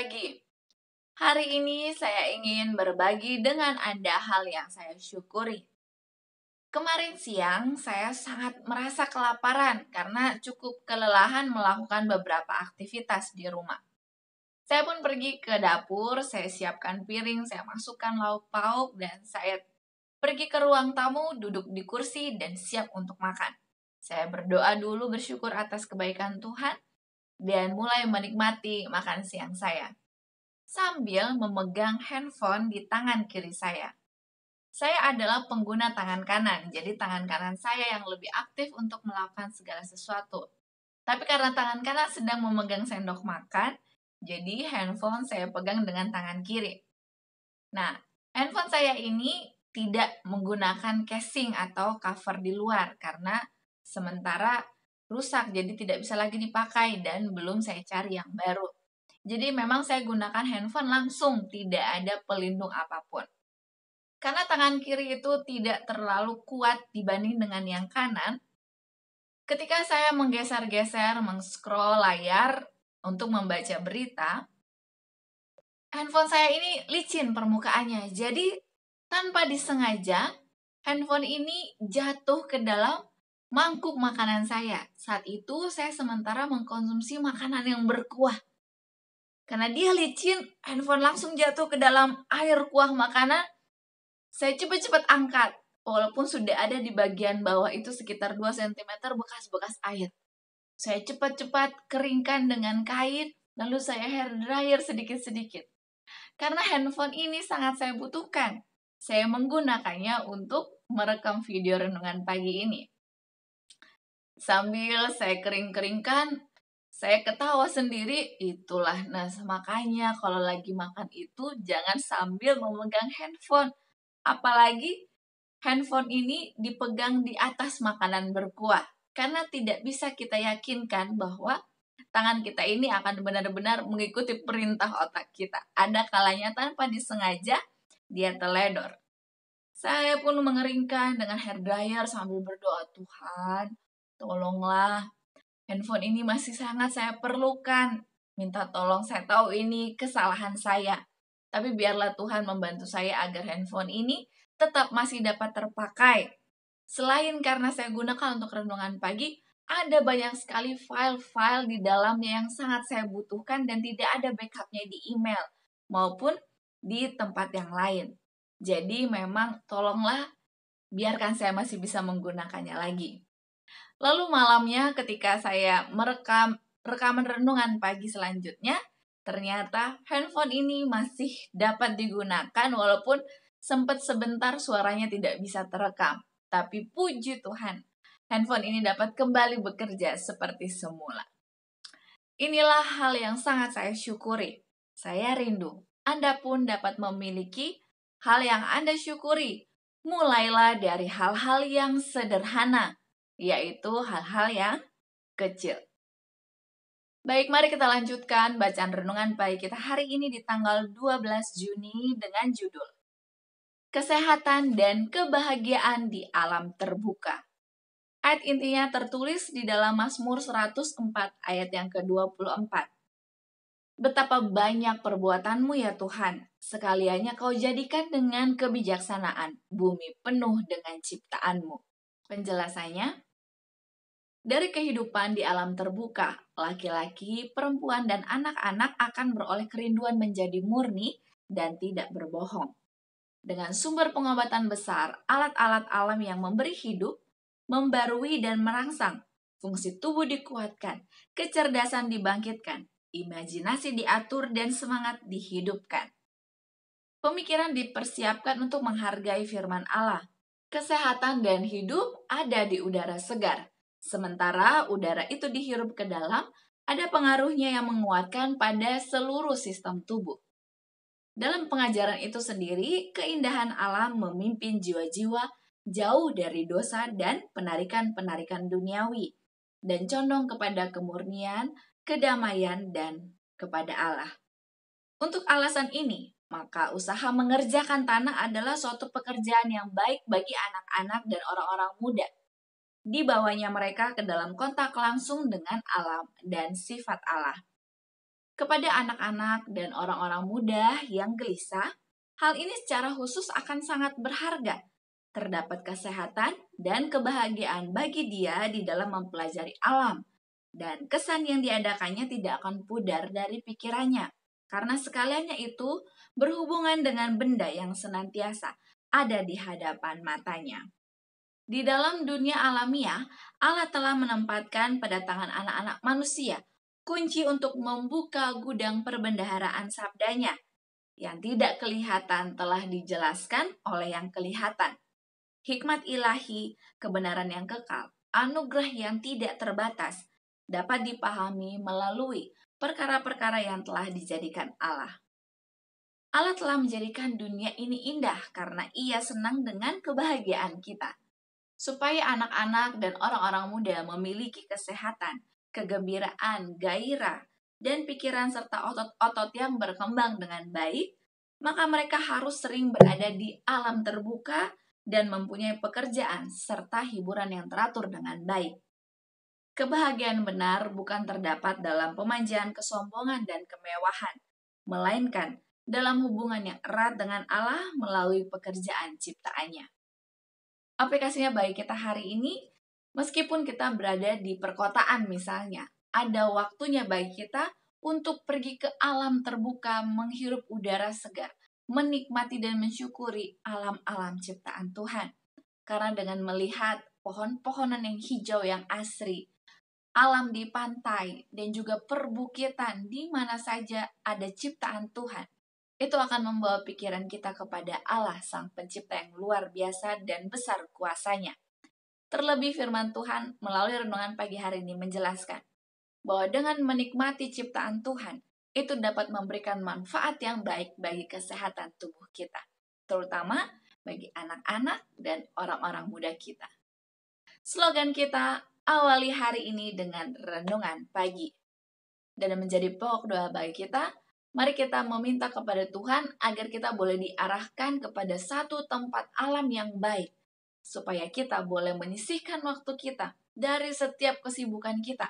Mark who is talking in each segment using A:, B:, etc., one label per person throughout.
A: pagi. Hari ini saya ingin berbagi dengan Anda hal yang saya syukuri. Kemarin siang saya sangat merasa kelaparan karena cukup kelelahan melakukan beberapa aktivitas di rumah. Saya pun pergi ke dapur, saya siapkan piring, saya masukkan lauk pauk, dan saya pergi ke ruang tamu, duduk di kursi, dan siap untuk makan. Saya berdoa dulu bersyukur atas kebaikan Tuhan, dan mulai menikmati makan siang saya sambil memegang handphone di tangan kiri saya. Saya adalah pengguna tangan kanan, jadi tangan kanan saya yang lebih aktif untuk melakukan segala sesuatu. Tapi karena tangan kanan sedang memegang sendok makan, jadi handphone saya pegang dengan tangan kiri. Nah, handphone saya ini tidak menggunakan casing atau cover di luar karena sementara rusak, jadi tidak bisa lagi dipakai dan belum saya cari yang baru. Jadi memang saya gunakan handphone langsung, tidak ada pelindung apapun. Karena tangan kiri itu tidak terlalu kuat dibanding dengan yang kanan, ketika saya menggeser-geser, meng-scroll layar untuk membaca berita, handphone saya ini licin permukaannya. Jadi tanpa disengaja, handphone ini jatuh ke dalam mangkuk makanan saya. Saat itu saya sementara mengkonsumsi makanan yang berkuah. Karena dia licin, handphone langsung jatuh ke dalam air kuah makanan. Saya cepat-cepat angkat. Walaupun sudah ada di bagian bawah itu sekitar 2 cm bekas-bekas air. Saya cepat-cepat keringkan dengan kain, lalu saya hair dryer sedikit-sedikit. Karena handphone ini sangat saya butuhkan. Saya menggunakannya untuk merekam video renungan pagi ini. Sambil saya kering-keringkan, saya ketawa sendiri, itulah. Nah, makanya kalau lagi makan itu jangan sambil memegang handphone. Apalagi handphone ini dipegang di atas makanan berkuah. Karena tidak bisa kita yakinkan bahwa tangan kita ini akan benar-benar mengikuti perintah otak kita. Ada kalanya tanpa disengaja, dia teledor. Saya pun mengeringkan dengan hair dryer sambil berdoa, Tuhan, tolonglah. Handphone ini masih sangat saya perlukan. Minta tolong, saya tahu ini kesalahan saya. Tapi biarlah Tuhan membantu saya agar handphone ini tetap masih dapat terpakai. Selain karena saya gunakan untuk renungan pagi, ada banyak sekali file-file di dalamnya yang sangat saya butuhkan dan tidak ada backupnya di email maupun di tempat yang lain. Jadi memang tolonglah biarkan saya masih bisa menggunakannya lagi. Lalu malamnya ketika saya merekam rekaman renungan pagi selanjutnya, ternyata handphone ini masih dapat digunakan walaupun sempat sebentar suaranya tidak bisa terekam. Tapi puji Tuhan, handphone ini dapat kembali bekerja seperti semula. Inilah hal yang sangat saya syukuri. Saya rindu Anda pun dapat memiliki hal yang Anda syukuri. Mulailah dari hal-hal yang sederhana, yaitu hal-hal yang kecil. Baik, mari kita lanjutkan bacaan renungan pagi kita hari ini di tanggal 12 Juni dengan judul Kesehatan dan Kebahagiaan di Alam Terbuka. Ayat intinya tertulis di dalam Mazmur 104 ayat yang ke-24. Betapa banyak perbuatanmu ya Tuhan, sekaliannya kau jadikan dengan kebijaksanaan, bumi penuh dengan ciptaanmu. Penjelasannya, dari kehidupan di alam terbuka, laki-laki, perempuan, dan anak-anak akan beroleh kerinduan menjadi murni dan tidak berbohong. Dengan sumber pengobatan besar, alat-alat alam yang memberi hidup, membarui dan merangsang, fungsi tubuh dikuatkan, kecerdasan dibangkitkan, imajinasi diatur, dan semangat dihidupkan. Pemikiran dipersiapkan untuk menghargai firman Allah. Kesehatan dan hidup ada di udara segar. Sementara udara itu dihirup ke dalam, ada pengaruhnya yang menguatkan pada seluruh sistem tubuh. Dalam pengajaran itu sendiri, keindahan alam memimpin jiwa-jiwa jauh dari dosa dan penarikan-penarikan duniawi, dan condong kepada kemurnian, kedamaian, dan kepada Allah. Untuk alasan ini, maka usaha mengerjakan tanah adalah suatu pekerjaan yang baik bagi anak-anak dan orang-orang muda. Dibawanya mereka ke dalam kontak langsung dengan alam dan sifat Allah. Kepada anak-anak dan orang-orang muda yang gelisah, hal ini secara khusus akan sangat berharga. Terdapat kesehatan dan kebahagiaan bagi dia di dalam mempelajari alam. Dan kesan yang diadakannya tidak akan pudar dari pikirannya. Karena sekaliannya itu berhubungan dengan benda yang senantiasa ada di hadapan matanya. Di dalam dunia alamiah, Allah telah menempatkan pada tangan anak-anak manusia kunci untuk membuka gudang perbendaharaan sabdanya. Yang tidak kelihatan telah dijelaskan oleh yang kelihatan. Hikmat ilahi, kebenaran yang kekal, anugerah yang tidak terbatas, dapat dipahami melalui perkara-perkara yang telah dijadikan Allah. Allah telah menjadikan dunia ini indah karena Ia senang dengan kebahagiaan kita. Supaya anak-anak dan orang-orang muda memiliki kesehatan, kegembiraan, gairah, dan pikiran serta otot-otot yang berkembang dengan baik, maka mereka harus sering berada di alam terbuka dan mempunyai pekerjaan serta hiburan yang teratur dengan baik. Kebahagiaan benar bukan terdapat dalam pemanjaan kesombongan dan kemewahan, melainkan dalam hubungan yang erat dengan Allah melalui pekerjaan ciptaannya. Aplikasinya bagi kita hari ini, meskipun kita berada di perkotaan misalnya, ada waktunya bagi kita untuk pergi ke alam terbuka, menghirup udara segar, menikmati dan mensyukuri alam-alam ciptaan Tuhan. Karena dengan melihat pohon-pohonan yang hijau yang asri, alam di pantai, dan juga perbukitan di mana saja ada ciptaan Tuhan, itu akan membawa pikiran kita kepada Allah Sang Pencipta yang luar biasa dan besar kuasanya. Terlebih firman Tuhan melalui renungan pagi hari ini menjelaskan bahwa dengan menikmati ciptaan Tuhan, itu dapat memberikan manfaat yang baik bagi kesehatan tubuh kita, terutama bagi anak-anak dan orang-orang muda kita. Slogan kita, awali hari ini dengan renungan pagi. Dan menjadi pokok doa bagi kita, mari kita meminta kepada Tuhan agar kita boleh diarahkan kepada satu tempat alam yang baik, supaya kita boleh menyisihkan waktu kita dari setiap kesibukan kita,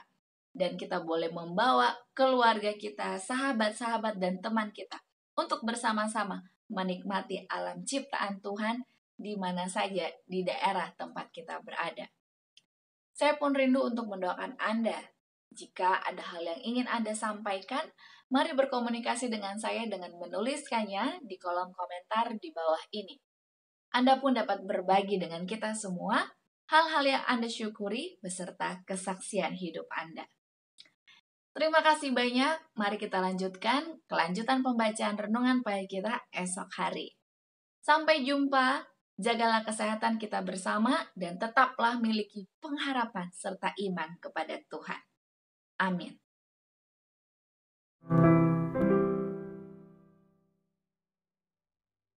A: dan kita boleh membawa keluarga kita, sahabat-sahabat, dan teman kita untuk bersama-sama menikmati alam ciptaan Tuhan di mana saja di daerah tempat kita berada. Saya pun rindu untuk mendoakan Anda. Jika ada hal yang ingin Anda sampaikan, mari berkomunikasi dengan saya dengan menuliskannya di kolom komentar di bawah ini. Anda pun dapat berbagi dengan kita semua hal-hal yang Anda syukuri beserta kesaksian hidup Anda. Terima kasih banyak. Mari kita lanjutkan kelanjutan pembacaan renungan pagi kita esok hari. Sampai jumpa. Jagalah kesehatan kita bersama dan tetaplah miliki pengharapan serta iman kepada Tuhan. Amin.